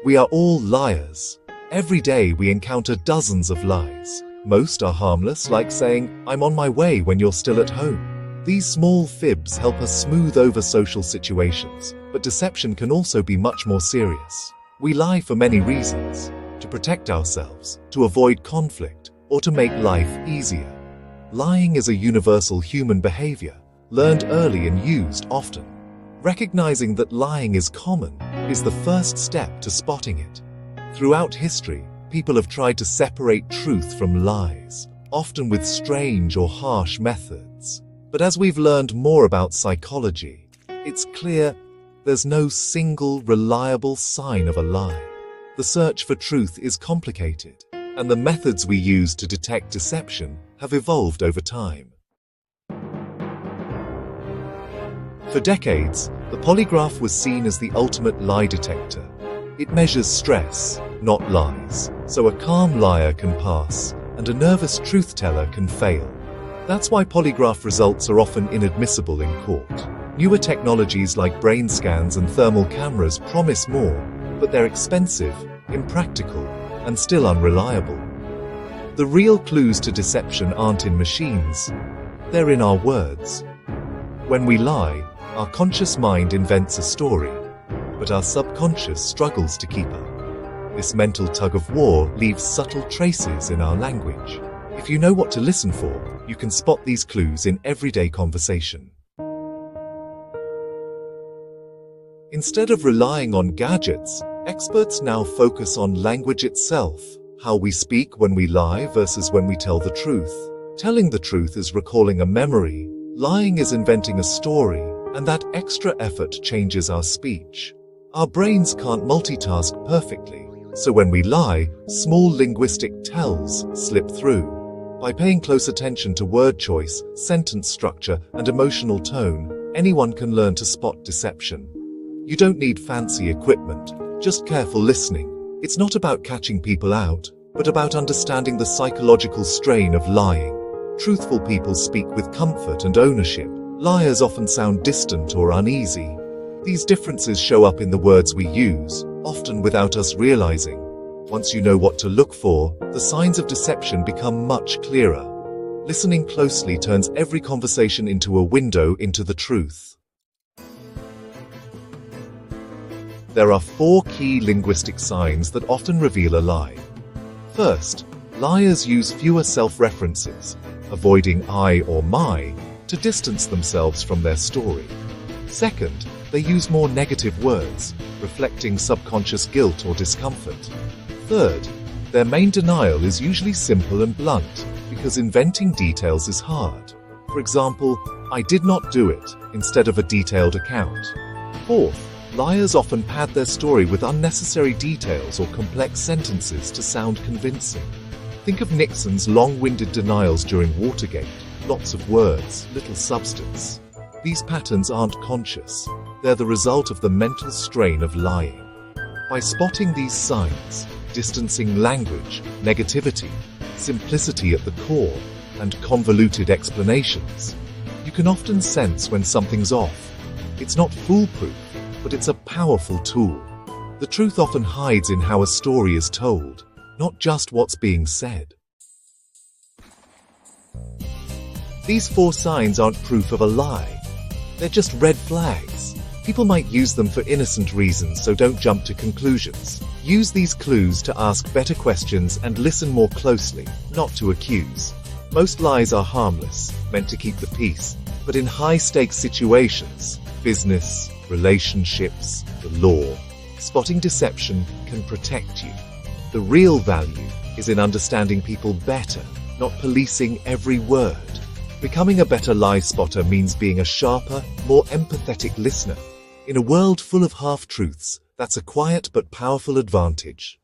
We are all liars. Every day we encounter dozens of lies. Most are harmless, like saying, "I'm on my way," when you're still at home. These small fibs help us smooth over social situations, but deception can also be much more serious. We lie for many reasons: to protect ourselves, to avoid conflict, or to make life easier. Lying is a universal human behavior, learned early and used often. Recognizing that lying is common is the first step to spotting it. Throughout history, people have tried to separate truth from lies, often with strange or harsh methods. But as we've learned more about psychology, it's clear there's no single reliable sign of a lie. The search for truth is complicated, and the methods we use to detect deception have evolved over time. For decades, the polygraph was seen as the ultimate lie detector. It measures stress, not lies, so a calm liar can pass, and a nervous truth-teller can fail. That's why polygraph results are often inadmissible in court. Newer technologies like brain scans and thermal cameras promise more, but they're expensive, impractical, and still unreliable. The real clues to deception aren't in machines, they're in our words. When we lie, our conscious mind invents a story, but our subconscious struggles to keep up. This mental tug-of-war leaves subtle traces in our language. If you know what to listen for, you can spot these clues in everyday conversation. Instead of relying on gadgets, experts now focus on language itself, how we speak when we lie versus when we tell the truth. Telling the truth is recalling a memory, lying is inventing a story, and that extra effort changes our speech. Our brains can't multitask perfectly, so when we lie, small linguistic tells slip through. By paying close attention to word choice, sentence structure, and emotional tone, anyone can learn to spot deception. You don't need fancy equipment, just careful listening. It's not about catching people out, but about understanding the psychological strain of lying. Truthful people speak with comfort and ownership. Liars often sound distant or uneasy. These differences show up in the words we use, often without us realizing. Once you know what to look for, the signs of deception become much clearer. Listening closely turns every conversation into a window into the truth. There are 4 key linguistic signs that often reveal a lie. First, liars use fewer self-references, avoiding I or my, to distance themselves from their story. Second, they use more negative words, reflecting subconscious guilt or discomfort. Third, their main denial is usually simple and blunt, because inventing details is hard. For example, "I did not do it," instead of a detailed account. Fourth, liars often pad their story with unnecessary details or complex sentences to sound convincing. Think of Nixon's long-winded denials during Watergate. Lots of words, little substance. These patterns aren't conscious. They're the result of the mental strain of lying. By spotting these signs, distancing language, negativity, simplicity at the core, and convoluted explanations, you can often sense when something's off. It's not foolproof, but it's a powerful tool. The truth often hides in how a story is told, not just what's being said. These 4 signs aren't proof of a lie. They're just red flags. People might use them for innocent reasons, so don't jump to conclusions. Use these clues to ask better questions and listen more closely, not to accuse. Most lies are harmless, meant to keep the peace, but in high-stakes situations, business, relationships, the law, spotting deception can protect you. The real value is in understanding people better, not policing every word. Becoming a better lie spotter means being a sharper, more empathetic listener. In a world full of half-truths, that's a quiet but powerful advantage.